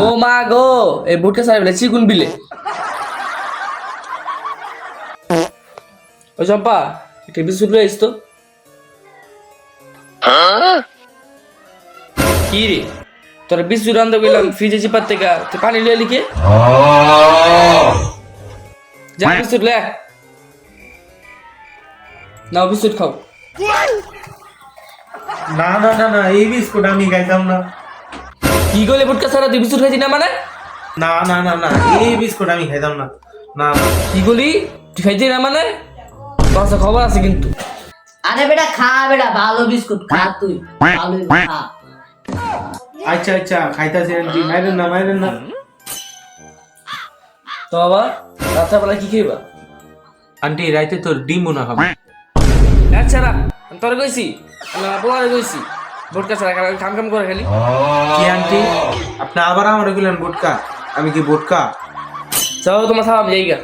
ও মা গো, এই বুটকা সাহেব বলে চিকুন বিলে। ও চম্পা, একটা বিস্কুট লয়ে আইস তো। কি রে, তোর বিস্কুট আনতে গেলাম ফ্রিজে চিপার থেকে, তুই পানি লিয়ে লিখে যা, বিস্কুট লে নাও, বিস্কুট খাও। না না না না, এই বিস্কুট আমি খাইতাম না। কি করলে বুটকা সারা তুই বিস্কুট খাইছি না মানে? না না না না, এই বিস্কুট আমি খাইতাম না। না না। কি করলি তুই খাইছি না মানে? তোর কাছে খবর আছে কিন্তু। আরে বেটা খা, বেটা ভালো বিস্কুট খা, তুই ভালো খা। আচ্ছা আচ্ছা, খাইতাছি আন্টি, মাইরেন না মাইরেন না। তো বাবা রাত্রেবেলা কি খাইবা? আন্টি রাইতে তোর ডিম বোনা খাবো। আচ্ছা না, আমি তোরে কইছি, আমি পোলারে কইছি বুটকা ছাড়া কাম কাম করে খালি। কি আন্টি, আপনি আবার আমার গেলেন বোটকা? আমি কি বোটকা? যাও তোমার সাহাব জায়গা।